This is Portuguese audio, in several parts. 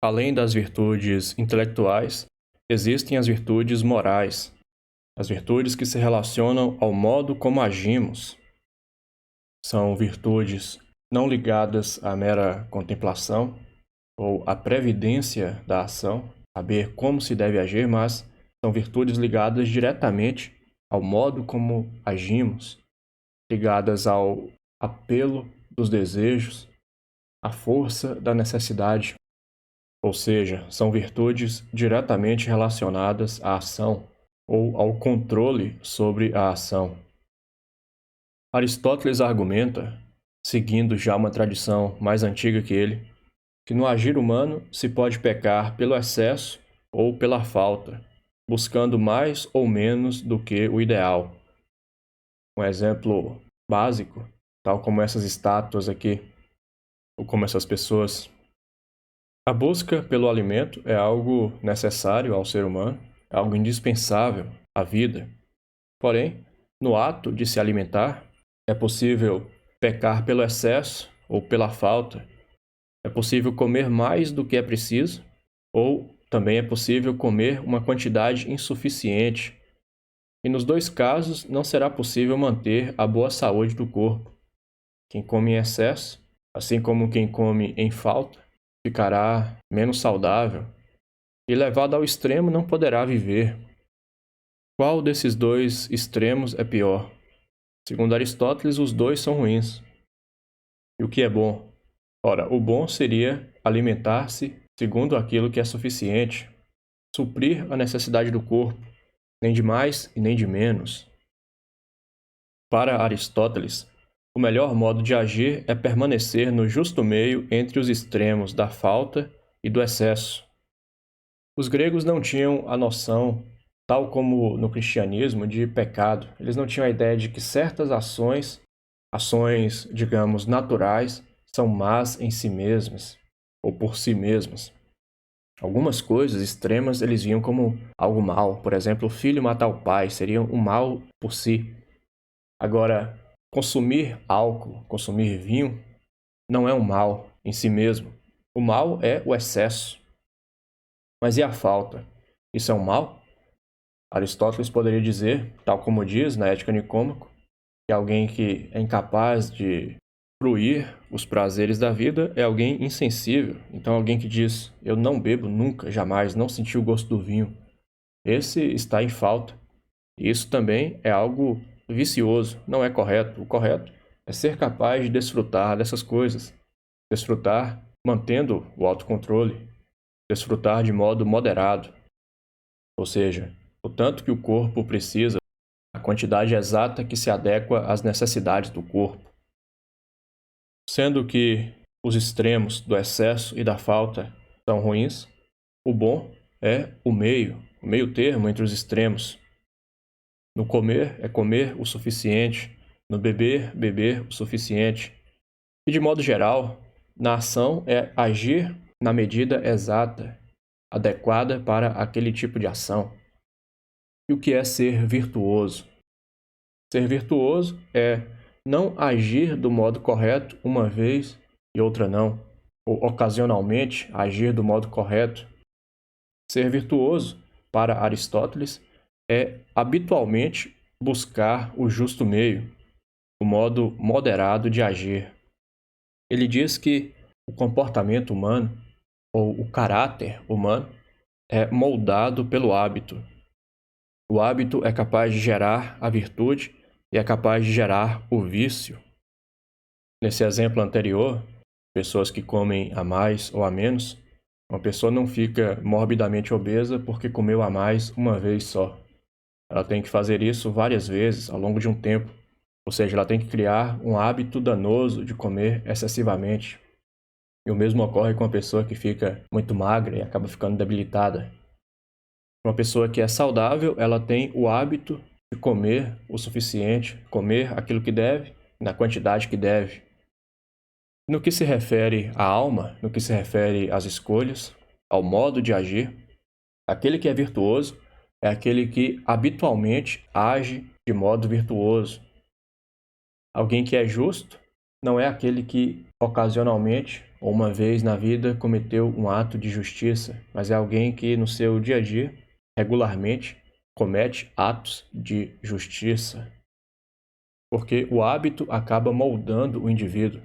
Além das virtudes intelectuais, existem as virtudes morais, as virtudes que se relacionam ao modo como agimos. São virtudes não ligadas à mera contemplação ou à previdência da ação, saber como se deve agir, mas são virtudes ligadas diretamente ao modo como agimos, ligadas ao apelo dos desejos, à força da necessidade. Ou seja, são virtudes diretamente relacionadas à ação ou ao controle sobre a ação. Aristóteles argumenta, seguindo já uma tradição mais antiga que ele, que no agir humano se pode pecar pelo excesso ou pela falta, buscando mais ou menos do que o ideal. Um exemplo básico, tal como essas estátuas aqui, ou como essas pessoas. A busca pelo alimento é algo necessário ao ser humano, é algo indispensável à vida. Porém, no ato de se alimentar, é possível pecar pelo excesso ou pela falta. É possível comer mais do que é preciso, ou também é possível comer uma quantidade insuficiente. E nos dois casos, não será possível manter a boa saúde do corpo. Quem come em excesso, assim como quem come em falta, ficará menos saudável e, levado ao extremo, não poderá viver. Qual desses dois extremos é pior? Segundo Aristóteles, os dois são ruins. E o que é bom? Ora, o bom seria alimentar-se segundo aquilo que é suficiente, suprir a necessidade do corpo, nem de mais e nem de menos. Para Aristóteles, o melhor modo de agir é permanecer no justo meio entre os extremos da falta e do excesso. Os gregos não tinham a noção, tal como no cristianismo, de pecado. Eles não tinham a ideia de que certas ações, digamos, naturais, são más em si mesmas, ou por si mesmas. Algumas coisas extremas eles viam como algo mal. Por exemplo, o filho matar o pai seria um mal por si. Agora, consumir álcool, consumir vinho, não é um mal em si mesmo. O mal é o excesso. Mas e a falta? Isso é um mal? Aristóteles poderia dizer, tal como diz na Ética Nicômaco, que alguém que é incapaz de fruir os prazeres da vida é alguém insensível. Então, alguém que diz, eu não bebo nunca, jamais, não senti o gosto do vinho. Esse está em falta. E isso também é algo vicioso, não é correto. O correto é ser capaz de desfrutar dessas coisas. Desfrutar mantendo o autocontrole. Desfrutar de modo moderado. Ou seja, o tanto que o corpo precisa, a quantidade exata que se adequa às necessidades do corpo. Sendo que os extremos do excesso e da falta são ruins, o bom é o meio termo entre os extremos. No comer é comer o suficiente, no beber, beber o suficiente. E de modo geral, na ação é agir na medida exata, adequada para aquele tipo de ação. E o que é ser virtuoso? Ser virtuoso é não agir do modo correto uma vez e outra não, ou ocasionalmente agir do modo correto. Ser virtuoso, para Aristóteles, é habitualmente buscar o justo meio, o modo moderado de agir. Ele diz que o comportamento humano, ou o caráter humano, é moldado pelo hábito. O hábito é capaz de gerar a virtude e é capaz de gerar o vício. Nesse exemplo anterior, pessoas que comem a mais ou a menos, uma pessoa não fica morbidamente obesa porque comeu a mais uma vez só. Ela tem que fazer isso várias vezes ao longo de um tempo. Ou seja, ela tem que criar um hábito danoso de comer excessivamente. E o mesmo ocorre com a pessoa que fica muito magra e acaba ficando debilitada. Uma pessoa que é saudável, ela tem o hábito de comer o suficiente, comer aquilo que deve, na quantidade que deve. No que se refere à alma, no que se refere às escolhas, ao modo de agir, aquele que é virtuoso é aquele que habitualmente age de modo virtuoso. Alguém que é justo não é aquele que ocasionalmente ou uma vez na vida cometeu um ato de justiça, mas é alguém que no seu dia a dia, regularmente, comete atos de justiça. Porque o hábito acaba moldando o indivíduo.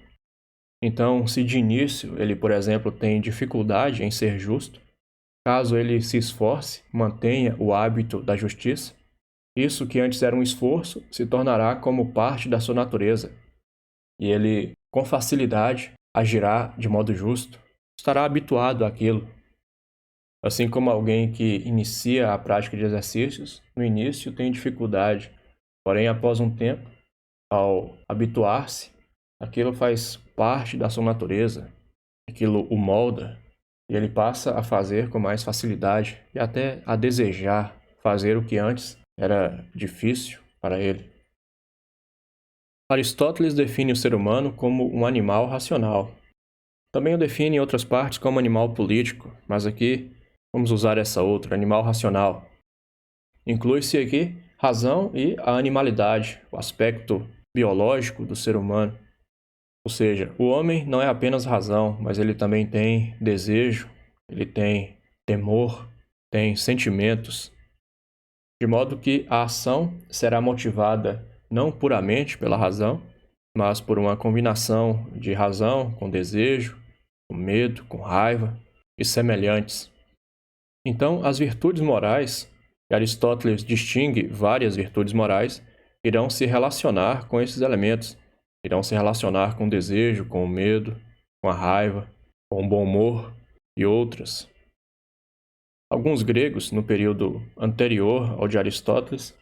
Então, se de início ele, por exemplo, tem dificuldade em ser justo, caso ele se esforce, mantenha o hábito da justiça, isso que antes era um esforço se tornará como parte da sua natureza. E ele, com facilidade, agirá de modo justo, estará habituado àquilo. Assim como alguém que inicia a prática de exercícios, no início tem dificuldade, porém, após um tempo, ao habituar-se, aquilo faz parte da sua natureza, aquilo o molda, e ele passa a fazer com mais facilidade e até a desejar fazer o que antes era difícil para ele. Aristóteles define o ser humano como um animal racional. Também o define em outras partes como animal político, mas aqui vamos usar essa outra, animal racional. Inclui-se aqui razão e a animalidade, o aspecto biológico do ser humano. Ou seja, o homem não é apenas razão, mas ele também tem desejo, ele tem temor, tem sentimentos, de modo que a ação será motivada não puramente pela razão, mas por uma combinação de razão com desejo, com medo, com raiva e semelhantes. Então, as virtudes morais, e Aristóteles distingue várias virtudes morais, irão se relacionar com esses elementos, irão se relacionar com o desejo, com o medo, com a raiva, com o bom humor e outras. Alguns gregos, no período anterior ao de Aristóteles,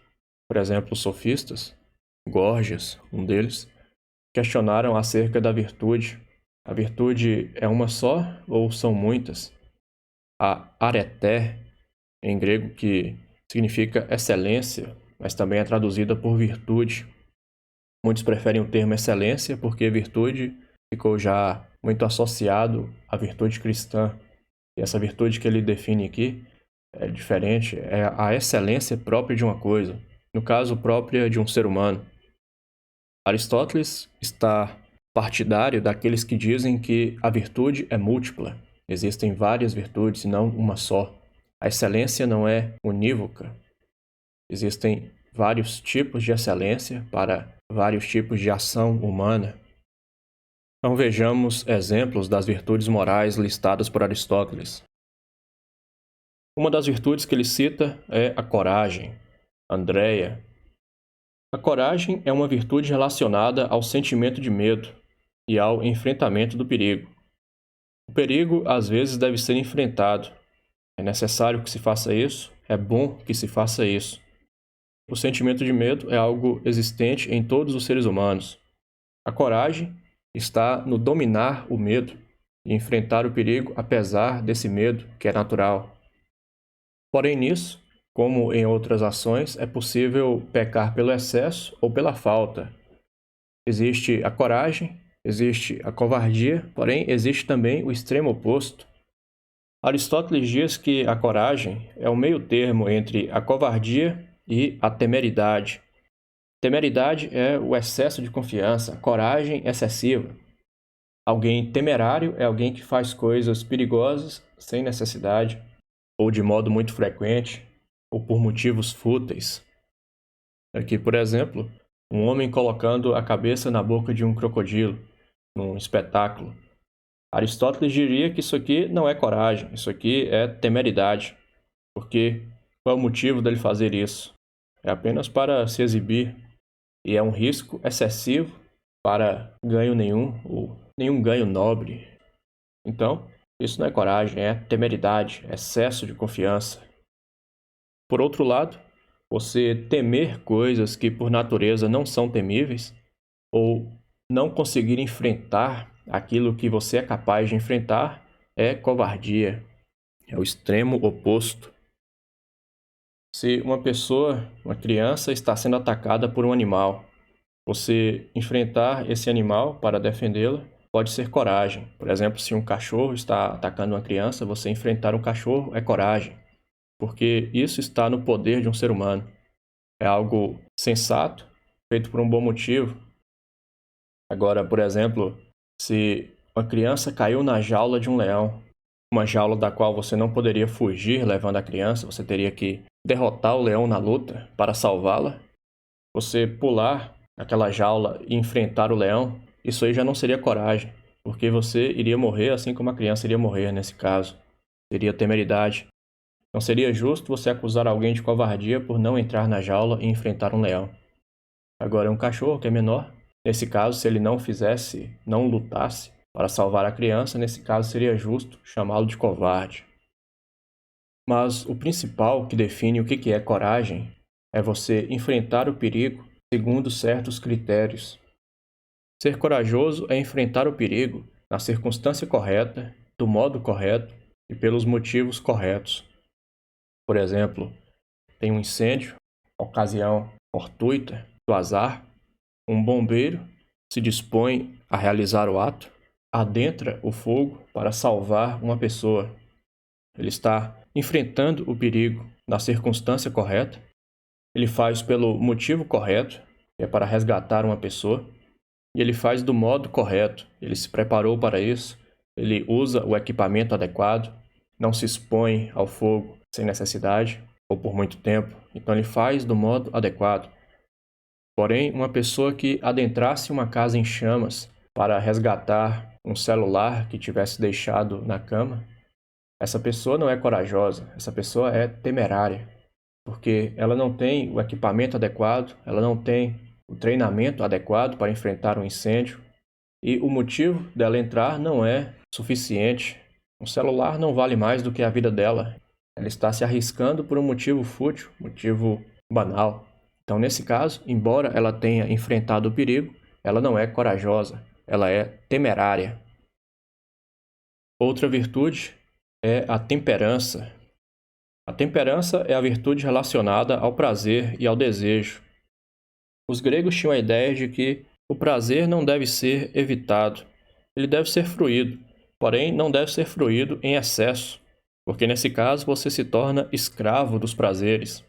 por exemplo, os sofistas, Górgias, um deles, questionaram acerca da virtude. A virtude é uma só ou são muitas? A areté, em grego, que significa excelência, mas também é traduzida por virtude. Muitos preferem o termo excelência porque virtude ficou já muito associado à virtude cristã. E essa virtude que ele define aqui é diferente, é a excelência própria de uma coisa, no caso, própria de um ser humano. Aristóteles está partidário daqueles que dizem que a virtude é múltipla. Existem várias virtudes e não uma só. A excelência não é unívoca. Existem vários tipos de excelência para vários tipos de ação humana. Então vejamos exemplos das virtudes morais listadas por Aristóteles. Uma das virtudes que ele cita é a coragem. Andreia. A coragem é uma virtude relacionada ao sentimento de medo e ao enfrentamento do perigo. O perigo às vezes deve ser enfrentado. É necessário que se faça isso, é bom que se faça isso. O sentimento de medo é algo existente em todos os seres humanos. A coragem está no dominar o medo e enfrentar o perigo apesar desse medo que é natural. Porém, nisso, como em outras ações, é possível pecar pelo excesso ou pela falta. Existe a coragem, existe a covardia, porém existe também o extremo oposto. Aristóteles diz que a coragem é o meio termo entre a covardia e a temeridade. Temeridade é o excesso de confiança, coragem excessiva. Alguém temerário é alguém que faz coisas perigosas sem necessidade, ou de modo muito frequente, ou por motivos fúteis. Aqui, por exemplo, um homem colocando a cabeça na boca de um crocodilo, num espetáculo. Aristóteles diria que isso aqui não é coragem, isso aqui é temeridade. Porque qual é o motivo dele fazer isso? É apenas para se exibir. E é um risco excessivo para ganho nenhum, ou nenhum ganho nobre. Então, isso não é coragem, é temeridade, excesso de confiança. Por outro lado, você temer coisas que por natureza não são temíveis, ou não conseguir enfrentar aquilo que você é capaz de enfrentar, é covardia. É o extremo oposto. Se uma pessoa, uma criança, está sendo atacada por um animal, você enfrentar esse animal para defendê-la pode ser coragem. Por exemplo, se um cachorro está atacando uma criança, você enfrentar um cachorro é coragem, porque isso está no poder de um ser humano. É algo sensato, feito por um bom motivo. Agora, por exemplo, se Uma criança caiu na jaula de um leão, uma jaula da qual você não poderia fugir levando a criança, você teria que derrotar o leão na luta para salvá-la. Você pular aquela jaula e enfrentar o leão, isso aí já não seria coragem, porque você iria morrer assim como a criança iria morrer nesse caso. Seria temeridade. Não seria justo você acusar alguém de covardia por não entrar na jaula e enfrentar um leão. Agora, um cachorro que é menor, nesse caso, se ele não fizesse, não lutasse para salvar a criança, nesse caso seria justo chamá-lo de covarde. Mas o principal que define o que é coragem é você enfrentar o perigo segundo certos critérios. Ser corajoso é enfrentar o perigo na circunstância correta, do modo correto e pelos motivos corretos. Por exemplo, tem um incêndio, ocasião fortuita, do azar, um bombeiro se dispõe a realizar o ato, adentra o fogo para salvar uma pessoa. Ele está enfrentando o perigo na circunstância correta, ele faz pelo motivo correto, que é para resgatar uma pessoa, e ele faz do modo correto, ele se preparou para isso, ele usa o equipamento adequado, não se expõe ao fogo sem necessidade ou por muito tempo, então ele faz do modo adequado. Porém, uma pessoa que adentrasse uma casa em chamas para resgatar um celular que tivesse deixado na cama, essa pessoa não é corajosa, essa pessoa é temerária, porque ela não tem o equipamento adequado, ela não tem o treinamento adequado para enfrentar um incêndio, e o motivo dela entrar não é suficiente. Um celular não vale mais do que a vida dela. Ela está se arriscando por um motivo fútil, motivo banal. Então, nesse caso, embora ela tenha enfrentado o perigo, ela não é corajosa, ela é temerária. Outra virtude é a temperança. A temperança é a virtude relacionada ao prazer e ao desejo. Os gregos tinham a ideia de que o prazer não deve ser evitado, ele deve ser fruído, porém não deve ser fruído em excesso, porque nesse caso você se torna escravo dos prazeres.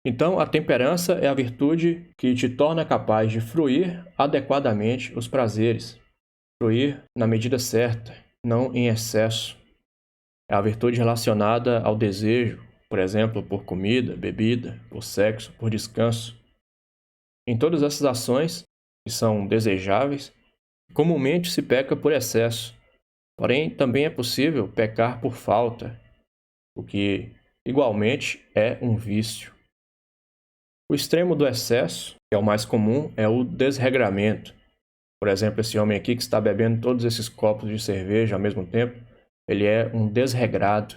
Então, a temperança é a virtude que te torna capaz de fruir adequadamente os prazeres, fruir na medida certa, não em excesso. É a virtude relacionada ao desejo, por exemplo, por comida, bebida, por sexo, por descanso. Em todas essas ações, que são desejáveis, comumente se peca por excesso, porém também é possível pecar por falta, o que igualmente é um vício. O extremo do excesso, que é o mais comum, é o desregramento. Por exemplo, esse homem aqui que está bebendo todos esses copos de cerveja ao mesmo tempo, ele é um desregrado.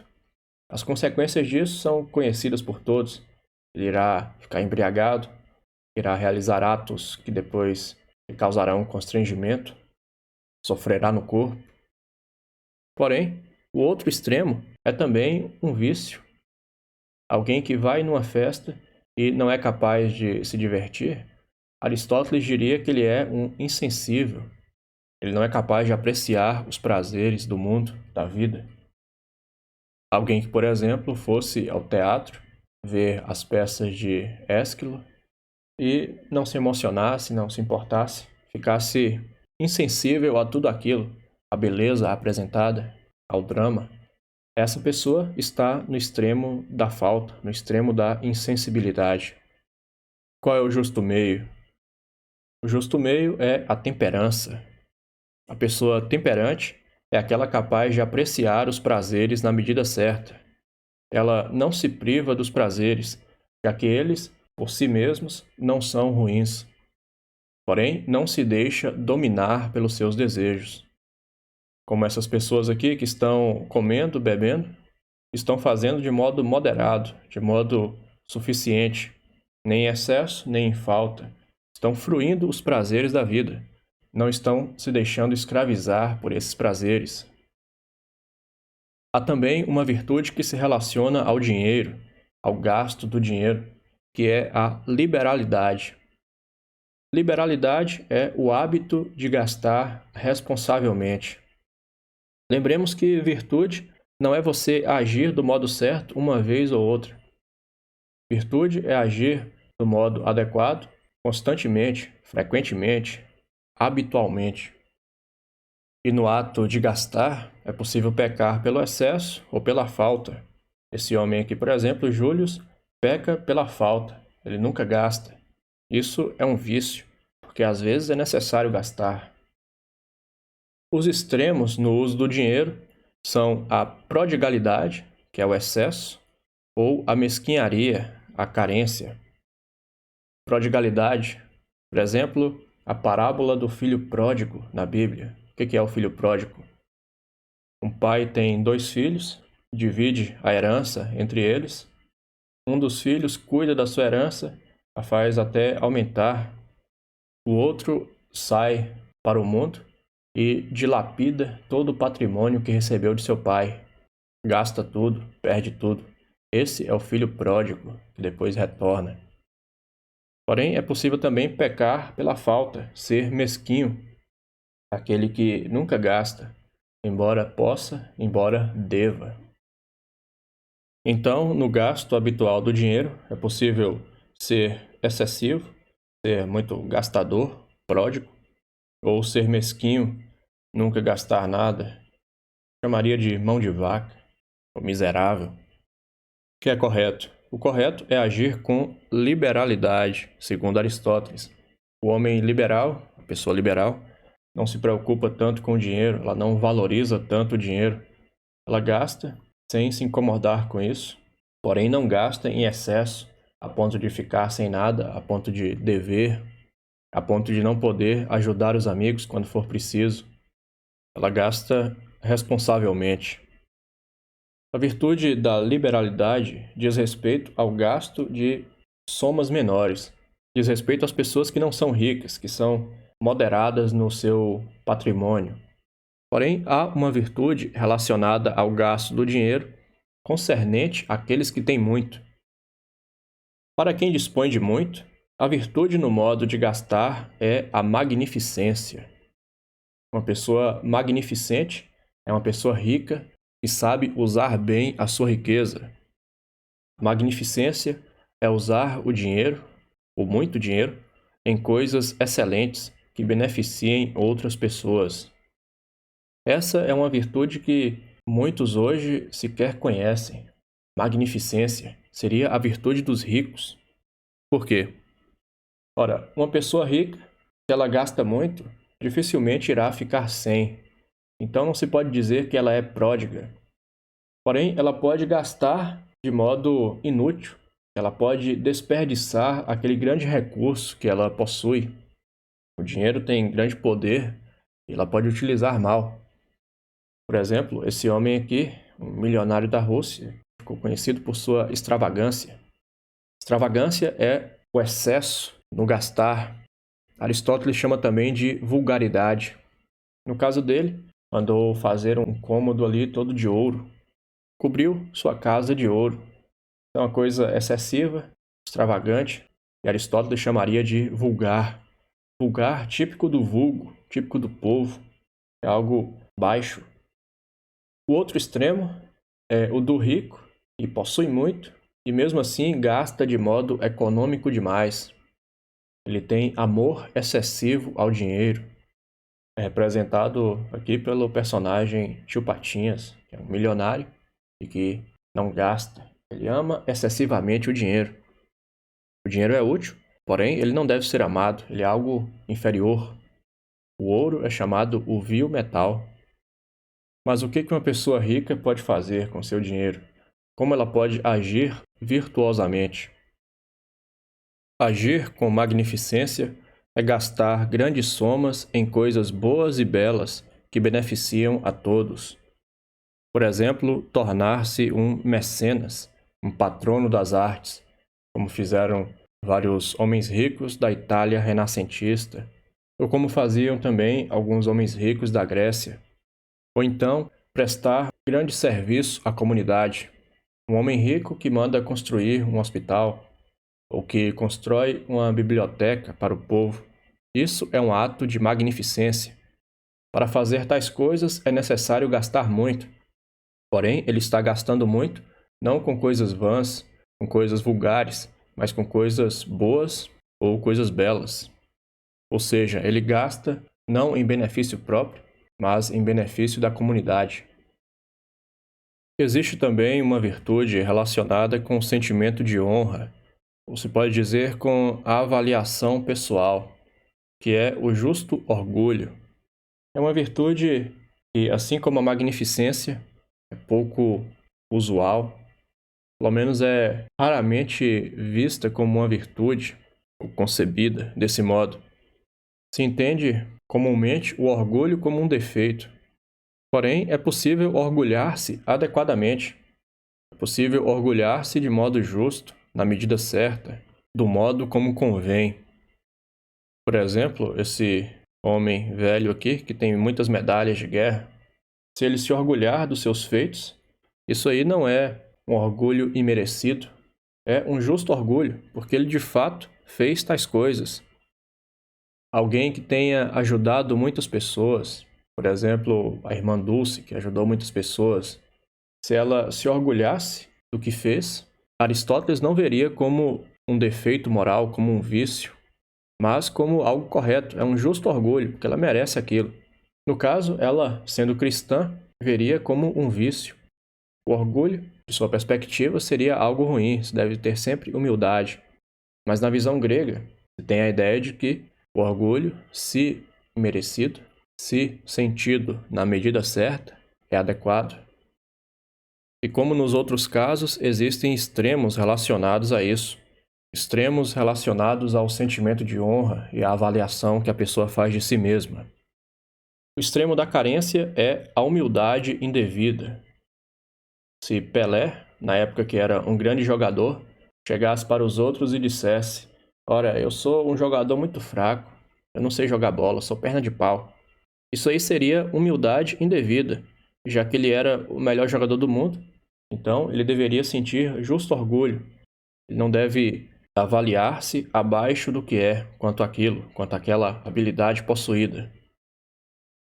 As consequências disso são conhecidas por todos. Ele irá ficar embriagado, irá realizar atos que depois lhe causarão constrangimento, sofrerá no corpo. Porém, o outro extremo é também um vício. Alguém que vai numa festa e não é capaz de se divertir, Aristóteles diria que ele é um insensível. Ele não é capaz de apreciar os prazeres do mundo, da vida. Alguém que, por exemplo, fosse ao teatro ver as peças de Ésquilo e não se emocionasse, não se importasse, ficasse insensível a tudo aquilo, à beleza apresentada, ao drama, essa pessoa está no extremo da falta, no extremo da insensibilidade. Qual é o justo meio? O justo meio é a temperança. A pessoa temperante é aquela capaz de apreciar os prazeres na medida certa. Ela não se priva dos prazeres, já que eles, por si mesmos, não são ruins. Porém, não se deixa dominar pelos seus desejos. Como essas pessoas aqui que estão comendo, bebendo, estão fazendo de modo moderado, de modo suficiente, nem em excesso, nem em falta. Estão fruindo os prazeres da vida, não estão se deixando escravizar por esses prazeres. Há também uma virtude que se relaciona ao dinheiro, ao gasto do dinheiro, que é a liberalidade. Liberalidade é o hábito de gastar responsavelmente. Lembremos que virtude não é você agir do modo certo uma vez ou outra. Virtude é agir do modo adequado, constantemente, frequentemente, habitualmente. E no ato de gastar, é possível pecar pelo excesso ou pela falta. Esse homem aqui, por exemplo, Július, peca pela falta. Ele nunca gasta. Isso é um vício, porque às vezes é necessário gastar. Os extremos no uso do dinheiro são a prodigalidade, que é o excesso, ou a mesquinharia, a carência. Prodigalidade, por exemplo, a parábola do filho pródigo na Bíblia. O que é o filho pródigo? Um pai tem 2 filhos, divide a herança entre eles. Um dos filhos cuida da sua herança, a faz até aumentar. O outro sai para o mundo e dilapida todo o patrimônio que recebeu de seu pai. Gasta tudo, perde tudo. Esse é o filho pródigo, que depois retorna. Porém, é possível também pecar pela falta, ser mesquinho, aquele que nunca gasta, embora possa, embora deva. Então, no gasto habitual do dinheiro, é possível ser excessivo, ser muito gastador, pródigo, ou ser mesquinho, nunca gastar nada. Chamaria de mão de vaca, ou miserável. O que é correto? O correto é agir com liberalidade, segundo Aristóteles. O homem liberal, a pessoa liberal, não se preocupa tanto com o dinheiro, ela não valoriza tanto o dinheiro. Ela gasta sem se incomodar com isso, porém não gasta em excesso, a ponto de ficar sem nada, a ponto de dever, a ponto de não poder ajudar os amigos quando for preciso. Ela gasta responsavelmente. A virtude da liberalidade diz respeito ao gasto de somas menores, diz respeito às pessoas que não são ricas, que são moderadas no seu patrimônio. Porém, há uma virtude relacionada ao gasto do dinheiro concernente àqueles que têm muito. Para quem dispõe de muito, a virtude no modo de gastar é a magnificência. Uma pessoa magnificente é uma pessoa rica que sabe usar bem a sua riqueza. Magnificência é usar o dinheiro, ou muito dinheiro, em coisas excelentes que beneficiem outras pessoas. Essa é uma virtude que muitos hoje sequer conhecem. Magnificência seria a virtude dos ricos. Por quê? Ora, uma pessoa rica, se ela gasta muito, dificilmente irá ficar sem. Então não se pode dizer que ela é pródiga. Porém, ela pode gastar de modo inútil. Ela pode desperdiçar aquele grande recurso que ela possui. O dinheiro tem grande poder e ela pode utilizar mal. Por exemplo, esse homem aqui, um milionário da Rússia, ficou conhecido por sua extravagância. Extravagância é o excesso no gastar. Aristóteles chama também de vulgaridade. No caso dele, mandou fazer um cômodo ali todo de ouro. Cobriu sua casa de ouro. É uma coisa excessiva, extravagante, e Aristóteles chamaria de vulgar. Vulgar, típico do vulgo, típico do povo. É algo baixo. O outro extremo é o do rico, que possui muito e mesmo assim gasta de modo econômico demais. Ele tem amor excessivo ao dinheiro. É representado aqui pelo personagem Tio Patinhas, que é um milionário e que não gasta. Ele ama excessivamente o dinheiro. O dinheiro é útil, porém ele não deve ser amado, ele é algo inferior. O ouro é chamado o vil metal. Mas o que uma pessoa rica pode fazer com seu dinheiro? Como ela pode agir virtuosamente? Agir com magnificência é gastar grandes somas em coisas boas e belas que beneficiam a todos. Por exemplo, tornar-se um mecenas, um patrono das artes, como fizeram vários homens ricos da Itália renascentista, ou como faziam também alguns homens ricos da Grécia. Ou então, prestar grande serviço à comunidade. Um homem rico que manda construir um hospital, ou que constrói uma biblioteca para o povo. Isso é um ato de magnificência. Para fazer tais coisas é necessário gastar muito. Porém, ele está gastando muito, não com coisas vãs, com coisas vulgares, mas com coisas boas ou coisas belas. Ou seja, ele gasta não em benefício próprio, mas em benefício da comunidade. Existe também uma virtude relacionada com o sentimento de honra, ou se pode dizer com a avaliação pessoal, que é o justo orgulho. É uma virtude que, assim como a magnificência, é pouco usual, pelo menos é raramente vista como uma virtude, ou concebida desse modo. Se entende comumente o orgulho como um defeito. Porém, é possível orgulhar-se adequadamente. É possível orgulhar-se de modo justo, na medida certa, do modo como convém. Por exemplo, esse homem velho aqui, que tem muitas medalhas de guerra, se ele se orgulhar dos seus feitos, isso aí não é um orgulho imerecido, é um justo orgulho, porque ele de fato fez tais coisas. Alguém que tenha ajudado muitas pessoas, por exemplo, a irmã Dulce, que ajudou muitas pessoas, se ela se orgulhasse do que fez, Aristóteles não veria como um defeito moral, como um vício, mas como algo correto, é um justo orgulho, porque ela merece aquilo. No caso, ela, sendo cristã, veria como um vício. O orgulho, de sua perspectiva, seria algo ruim, se deve ter sempre humildade. Mas na visão grega, se tem a ideia de que o orgulho, se merecido, se sentido na medida certa, é adequado. E como nos outros casos, existem extremos relacionados a isso. Extremos relacionados ao sentimento de honra e à avaliação que a pessoa faz de si mesma. O extremo da carência é a humildade indevida. Se Pelé, na época que era um grande jogador, chegasse para os outros e dissesse: "Ora, eu sou um jogador muito fraco, eu não sei jogar bola, sou perna de pau." Isso aí seria humildade indevida, já que ele era o melhor jogador do mundo. Então, ele deveria sentir justo orgulho. Ele não deve avaliar-se abaixo do que é quanto àquilo, quanto àquela habilidade possuída.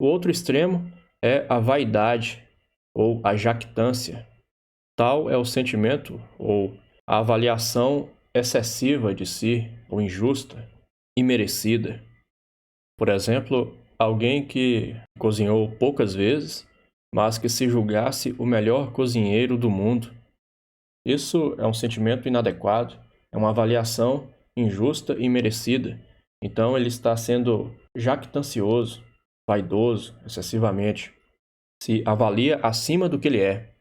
O outro extremo é a vaidade ou a jactância. Tal é o sentimento ou a avaliação excessiva de si ou injusta, imerecida. Por exemplo, alguém que cozinhou poucas vezes, mas que se julgasse o melhor cozinheiro do mundo. Isso é um sentimento inadequado, é uma avaliação injusta e merecida. Então ele está sendo jactancioso, vaidoso, excessivamente. Se avalia acima do que ele é.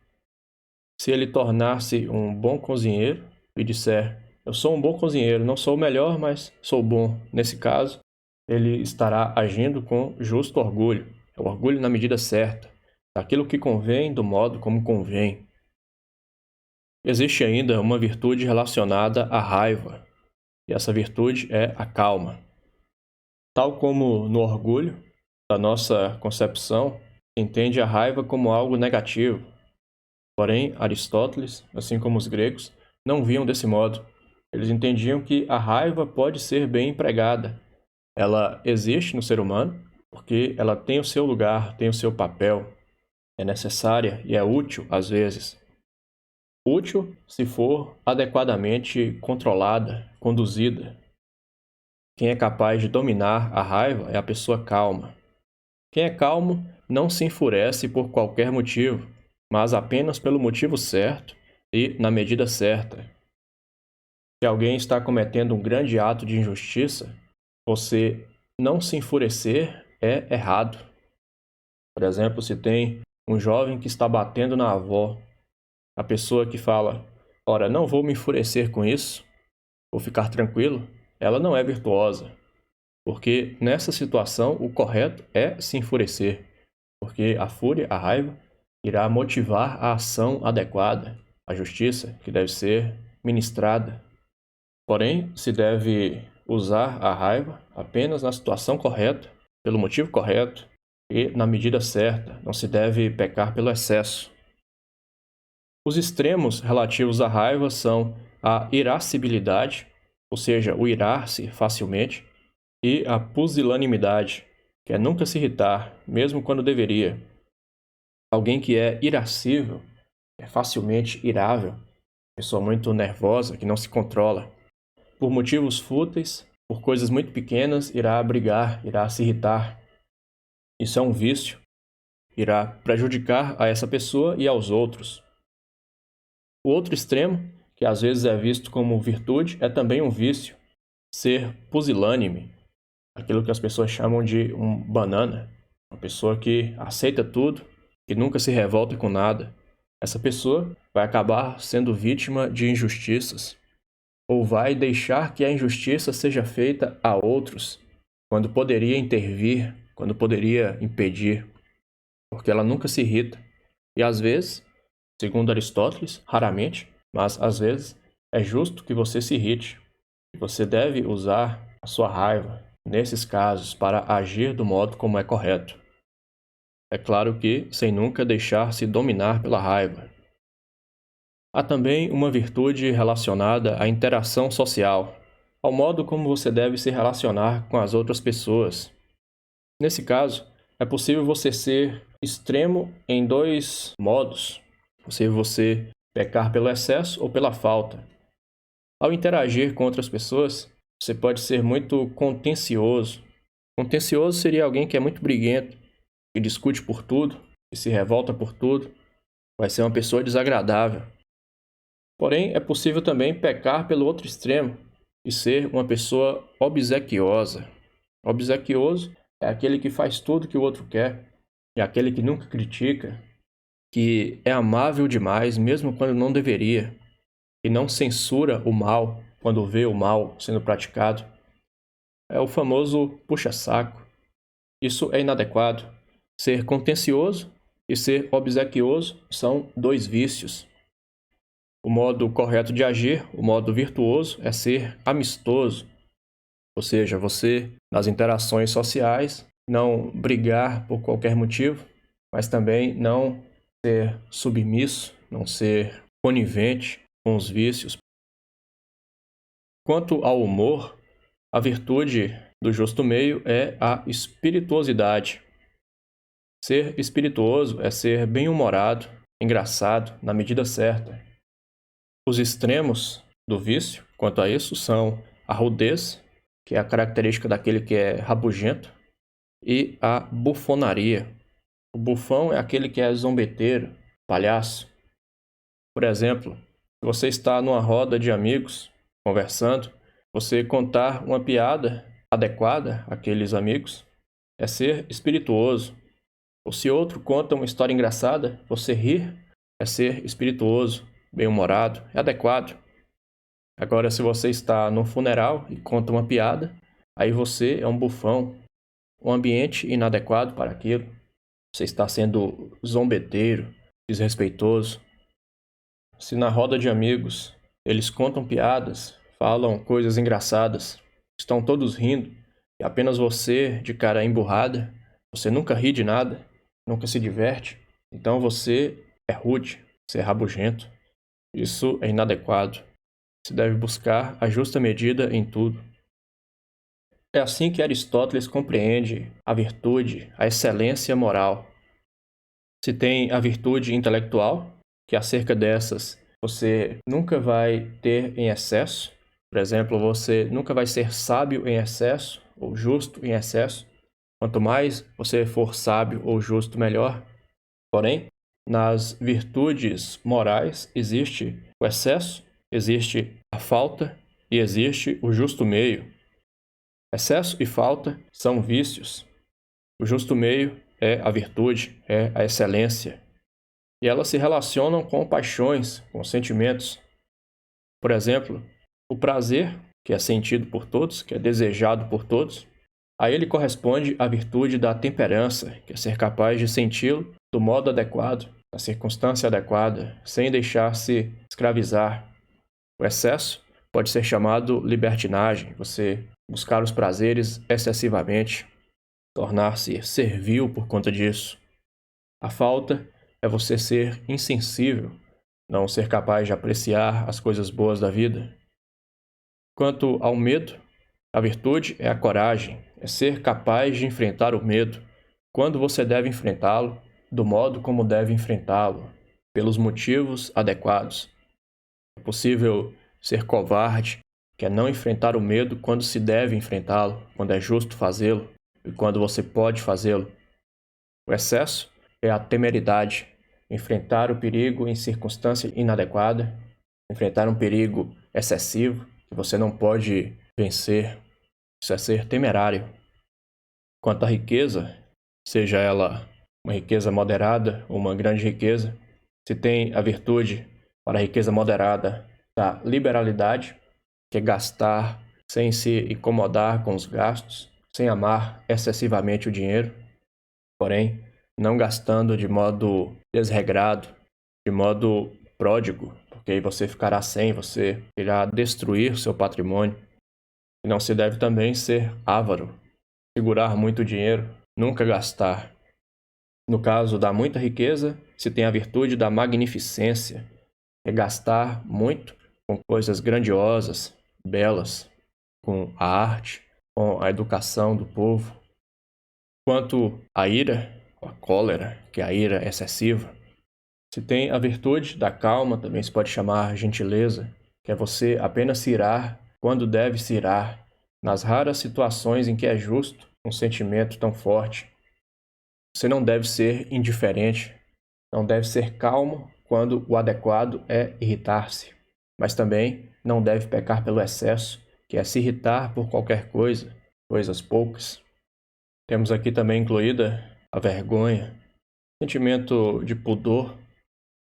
Se ele tornar-se um bom cozinheiro e disser: "Eu sou um bom cozinheiro, não sou o melhor, mas sou bom." Nesse caso, ele estará agindo com justo orgulho. É o orgulho na medida certa, daquilo que convém, do modo como convém. Existe ainda uma virtude relacionada à raiva, e essa virtude é a calma. Tal como no orgulho, da nossa concepção, entende a raiva como algo negativo. Porém, Aristóteles, assim como os gregos, não viam desse modo. Eles entendiam que a raiva pode ser bem empregada. Ela existe no ser humano porque ela tem o seu lugar, tem o seu papel, é necessária e é útil às vezes. Útil se for adequadamente controlada, conduzida. Quem é capaz de dominar a raiva é a pessoa calma. Quem é calmo não se enfurece por qualquer motivo, mas apenas pelo motivo certo e na medida certa. Se alguém está cometendo um grande ato de injustiça, você não se enfurecer é errado. Por exemplo, se tem um jovem que está batendo na avó, a pessoa que fala: "Ora, não vou me enfurecer com isso, vou ficar tranquilo", ela não é virtuosa. Porque nessa situação o correto é se enfurecer, porque a fúria, a raiva, irá motivar a ação adequada, a justiça que deve ser ministrada. Porém, se deve usar a raiva apenas na situação correta, pelo motivo correto e na medida certa, não se deve pecar pelo excesso. Os extremos relativos à raiva são a irascibilidade, ou seja, o irar-se facilmente, e a pusilanimidade, que é nunca se irritar, mesmo quando deveria. Alguém que é irascível, é facilmente irável, pessoa muito nervosa, que não se controla. Por motivos fúteis, por coisas muito pequenas, irá brigar, irá se irritar. Isso é um vício, irá prejudicar a essa pessoa e aos outros. O outro extremo, que às vezes é visto como virtude, é também um vício. Ser pusilânime, aquilo que as pessoas chamam de um banana, uma pessoa que aceita tudo, que nunca se revolta com nada. Essa pessoa vai acabar sendo vítima de injustiças, ou vai deixar que a injustiça seja feita a outros, quando poderia intervir, quando poderia impedir, porque ela nunca se irrita. E às vezes, segundo Aristóteles, raramente, mas às vezes é justo que você se irrite. E você deve usar a sua raiva, nesses casos, para agir do modo como é correto. É claro que sem nunca deixar-se dominar pela raiva. Há também uma virtude relacionada à interação social, ao modo como você deve se relacionar com as outras pessoas. Nesse caso, é possível você ser extremo em dois modos. É possível você pecar pelo excesso ou pela falta. Ao interagir com outras pessoas, você pode ser muito contencioso. Contencioso seria alguém que é muito briguento, que discute por tudo, que se revolta por tudo. Vai ser uma pessoa desagradável. Porém, é possível também pecar pelo outro extremo e ser uma pessoa obsequiosa. Obsequioso é aquele que faz tudo que o outro quer, é aquele que nunca critica, que é amável demais mesmo quando não deveria, e não censura o mal quando vê o mal sendo praticado. É o famoso puxa-saco. Isso é inadequado. Ser contencioso e ser obsequioso são dois vícios. O modo correto de agir, o modo virtuoso, é ser amistoso. Ou seja, você, nas interações sociais, não brigar por qualquer motivo, mas também não ser submisso, não ser conivente com os vícios. Quanto ao humor, a virtude do justo meio é a espirituosidade. Ser espirituoso é ser bem-humorado, engraçado, na medida certa. Os extremos do vício, quanto a isso, são a rudez, que é a característica daquele que é rabugento, e a bufonaria. O bufão é aquele que é zombeteiro, palhaço. Por exemplo, se você está numa roda de amigos, conversando, você contar uma piada adequada àqueles amigos é ser espirituoso. Ou se outro conta uma história engraçada, você rir é ser espirituoso, bem-humorado, é adequado. Agora, se você está num funeral e conta uma piada, aí você é um bufão, um ambiente inadequado para aquilo. Você está sendo zombeteiro, desrespeitoso. Se na roda de amigos eles contam piadas, falam coisas engraçadas, estão todos rindo, e apenas você, de cara emburrada, você nunca ri de nada, nunca se diverte, então você é rude, você é rabugento. Isso é inadequado. Se deve buscar a justa medida em tudo. É assim que Aristóteles compreende a virtude, a excelência moral. Se tem a virtude intelectual, que acerca dessas você nunca vai ter em excesso. Por exemplo, você nunca vai ser sábio em excesso ou justo em excesso. Quanto mais você for sábio ou justo, melhor. Porém, nas virtudes morais existe o excesso, existe a falta e existe o justo meio. Excesso e falta são vícios. O justo meio é a virtude, é a excelência. E elas se relacionam com paixões, com sentimentos. Por exemplo, o prazer, que é sentido por todos, que é desejado por todos, a ele corresponde a virtude da temperança, que é ser capaz de senti-lo do modo adequado, na circunstância adequada, sem deixar-se escravizar. O excesso pode ser chamado libertinagem, você buscar os prazeres excessivamente, tornar-se servil por conta disso. A falta é você ser insensível, não ser capaz de apreciar as coisas boas da vida. Quanto ao medo, a virtude é a coragem, é ser capaz de enfrentar o medo, quando você deve enfrentá-lo, do modo como deve enfrentá-lo, pelos motivos adequados. É possível ser covarde, que é não enfrentar o medo quando se deve enfrentá-lo, quando é justo fazê-lo e quando você pode fazê-lo. O excesso é a temeridade, enfrentar o perigo em circunstância inadequada, enfrentar um perigo excessivo que você não pode vencer. Isso é ser temerário. Quanto à riqueza, seja ela uma riqueza moderada ou uma grande riqueza, se tem a virtude para a riqueza moderada da liberalidade, que é gastar sem se incomodar com os gastos, sem amar excessivamente o dinheiro, porém não gastando de modo desregrado, de modo pródigo, porque aí você ficará sem, você irá destruir seu patrimônio. E não se deve também ser avaro, segurar muito dinheiro, nunca gastar. No caso da muita riqueza, se tem a virtude da magnificência, é gastar muito com coisas grandiosas, belas, com a arte, com a educação do povo. Quanto à ira, a cólera, que é a ira excessiva, se tem a virtude da calma, também se pode chamar gentileza, que é você apenas se irar quando deve se irar, nas raras situações em que é justo um sentimento tão forte. Você não deve ser indiferente, não deve ser calmo quando o adequado é irritar-se, mas também não deve pecar pelo excesso, que é se irritar por qualquer coisa, coisas poucas. Temos aqui também incluída a vergonha, sentimento de pudor.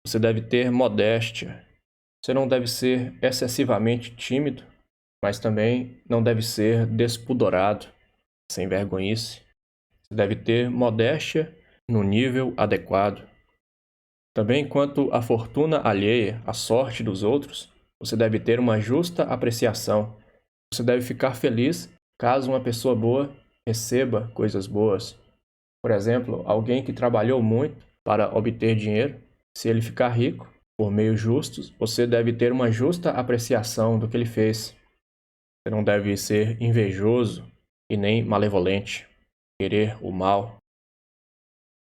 Você deve ter modéstia. Você não deve ser excessivamente tímido, mas também não deve ser despudorado, sem vergonhice. Você deve ter modéstia no nível adequado. Também quanto à fortuna alheia, à sorte dos outros, você deve ter uma justa apreciação. Você deve ficar feliz caso uma pessoa boa receba coisas boas. Por exemplo, alguém que trabalhou muito para obter dinheiro, se ele ficar rico por meios justos, você deve ter uma justa apreciação do que ele fez. Você não deve ser invejoso e nem malevolente, querer o mal.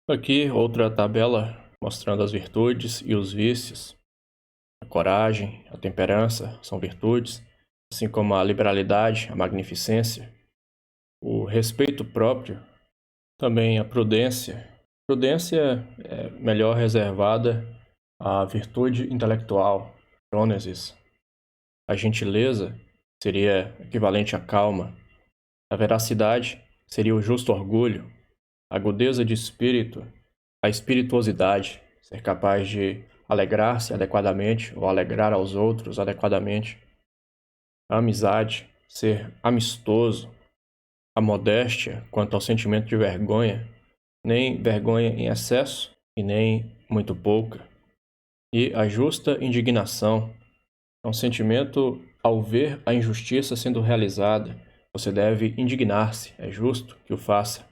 Aqui outra tabela mostrando as virtudes e os vícios. A coragem, a temperança são virtudes, assim como a liberalidade, a magnificência, o respeito próprio, também a prudência. Prudência é melhor reservada à virtude intelectual, prônesis. A gentileza seria equivalente à calma. A veracidade seria o justo orgulho. A agudeza de espírito, a espirituosidade, ser capaz de alegrar-se adequadamente ou alegrar aos outros adequadamente. A amizade, ser amistoso. A modéstia, quanto ao sentimento de vergonha, nem vergonha em excesso e nem muito pouca. E a justa indignação, é um sentimento ao ver a injustiça sendo realizada, você deve indignar-se, é justo que o faça.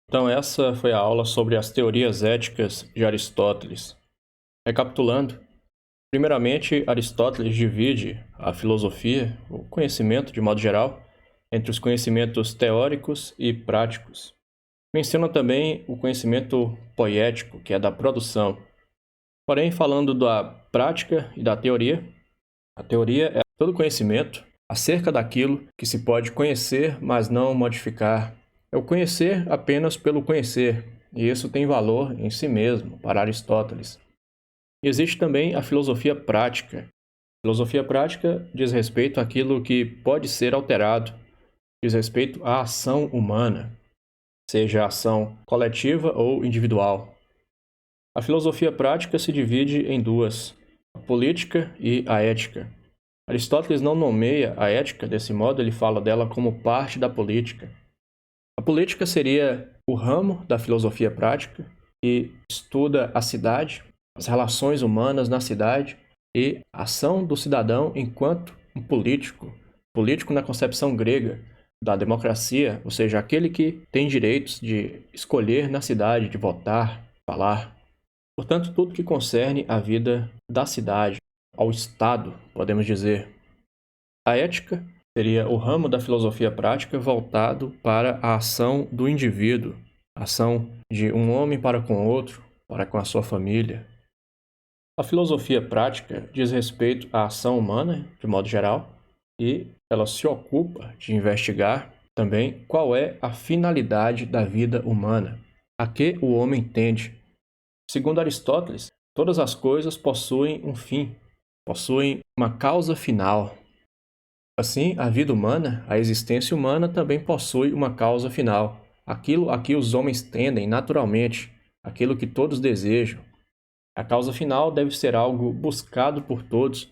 Então essa foi a aula sobre as teorias éticas de Aristóteles. Recapitulando, primeiramente Aristóteles divide a filosofia, o conhecimento de modo geral, entre os conhecimentos teóricos e práticos. Menciona também o conhecimento poético, que é da produção. Porém, falando da prática e da teoria, a teoria é todo conhecimento acerca daquilo que se pode conhecer, mas não modificar. É o conhecer apenas pelo conhecer, e isso tem valor em si mesmo, para Aristóteles. E existe também a filosofia prática. A filosofia prática diz respeito àquilo que pode ser alterado, diz respeito à ação humana, seja ação coletiva ou individual. A filosofia prática se divide em duas, a política e a ética. Aristóteles não nomeia a ética desse modo, ele fala dela como parte da política. A política seria o ramo da filosofia prática que estuda a cidade, as relações humanas na cidade e a ação do cidadão enquanto um político. Político na concepção grega da democracia, ou seja, aquele que tem direitos de escolher na cidade, de votar, falar. Portanto, tudo que concerne a vida da cidade, ao Estado, podemos dizer. A ética seria o ramo da filosofia prática voltado para a ação do indivíduo, a ação de um homem para com outro, para com a sua família. A filosofia prática diz respeito à ação humana, de modo geral, e ela se ocupa de investigar também qual é a finalidade da vida humana. a que o homem tende. Segundo Aristóteles, todas as coisas possuem um fim, possuem uma causa final. Assim, a vida humana, a existência humana também possui uma causa final, aquilo a que os homens tendem naturalmente, aquilo que todos desejam. A causa final deve ser algo buscado por todos,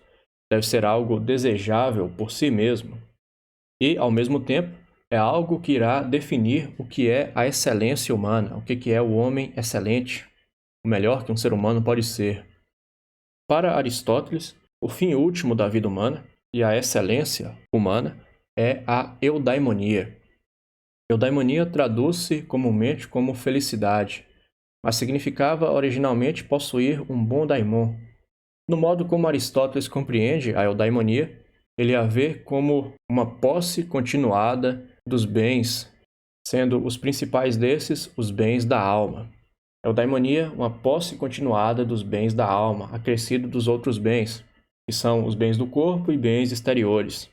deve ser algo desejável por si mesmo. E, ao mesmo tempo, é algo que irá definir o que é a excelência humana, o que é o homem excelente, o melhor que um ser humano pode ser. Para Aristóteles, o fim último da vida humana e a excelência humana é a eudaimonia. Eudaimonia traduz-se comumente como felicidade, mas significava originalmente possuir um bom daimon. No modo como Aristóteles compreende a eudaimonia, ele a vê como uma posse continuada dos bens, sendo os principais desses os bens da alma. Eudaimonia, uma posse continuada dos bens da alma, acrescido dos outros bens, que são os bens do corpo e bens exteriores.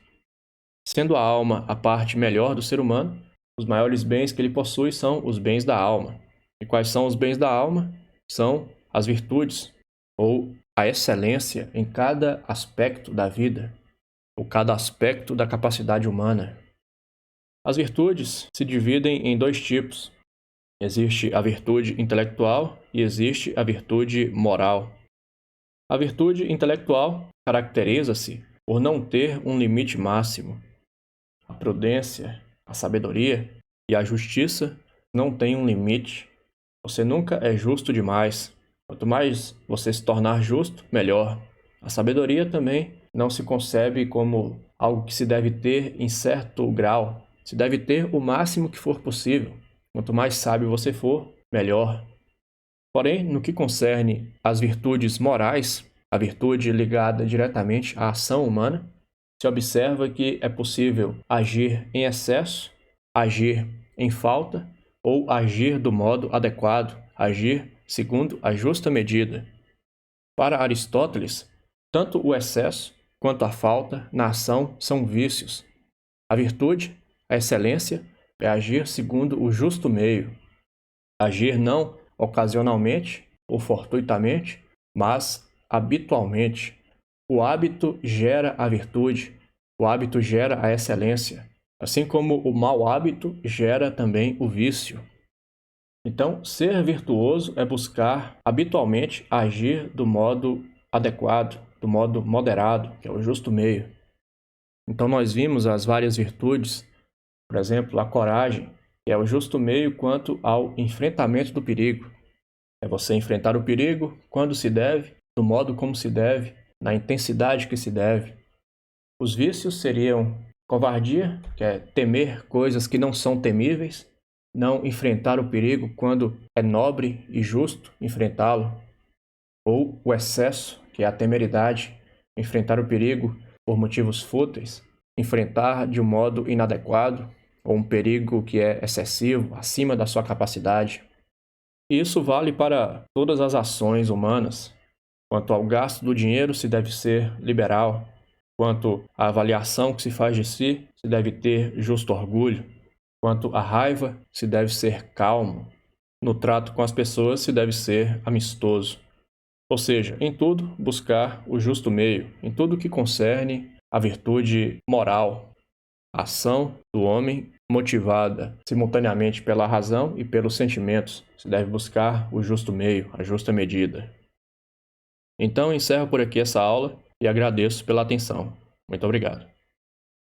Sendo a alma a parte melhor do ser humano, os maiores bens que ele possui são os bens da alma. E quais são os bens da alma? São as virtudes, ou a excelência em cada aspecto da vida, ou cada aspecto da capacidade humana. As virtudes se dividem em dois tipos. Existe a virtude intelectual e existe a virtude moral. A virtude intelectual caracteriza-se por não ter um limite máximo. A prudência, a sabedoria e a justiça não têm um limite. Você nunca é justo demais. Quanto mais você se tornar justo, melhor. A sabedoria também não se concebe como algo que se deve ter em certo grau. Se deve ter o máximo que for possível. Quanto mais sábio você for, melhor. Porém, no que concerne às virtudes morais, a virtude ligada diretamente à ação humana, se observa que é possível agir em excesso, agir em falta ou agir do modo adequado, agir segundo a justa medida. Para Aristóteles, tanto o excesso quanto a falta na ação são vícios. A virtude, a excelência, é agir segundo o justo meio. Agir não ocasionalmente ou fortuitamente, mas habitualmente. O hábito gera a virtude, o hábito gera a excelência, assim como o mau hábito gera também o vício. Então, ser virtuoso é buscar habitualmente agir do modo adequado, do modo moderado, que é o justo meio. Então, nós vimos as várias virtudes, por exemplo, a coragem, que é o justo meio quanto ao enfrentamento do perigo. É você enfrentar o perigo quando se deve, do modo como se deve, na intensidade que se deve. Os vícios seriam covardia, que é temer coisas que não são temíveis, não enfrentar o perigo quando é nobre e justo enfrentá-lo, ou o excesso, que é a temeridade, enfrentar o perigo por motivos fúteis, enfrentar de um modo inadequado, ou um perigo que é excessivo, acima da sua capacidade. E isso vale para todas as ações humanas. Quanto ao gasto do dinheiro, se deve ser liberal. Quanto à avaliação que se faz de si, se deve ter justo orgulho. Quanto à raiva, se deve ser calmo. No trato com as pessoas, se deve ser amistoso. Ou seja, em tudo, buscar o justo meio, em tudo que concerne a virtude moral, a ação do homem motivada simultaneamente pela razão e pelos sentimentos. Se deve buscar o justo meio, a justa medida. Então, encerro por aqui essa aula e agradeço pela atenção. Muito obrigado.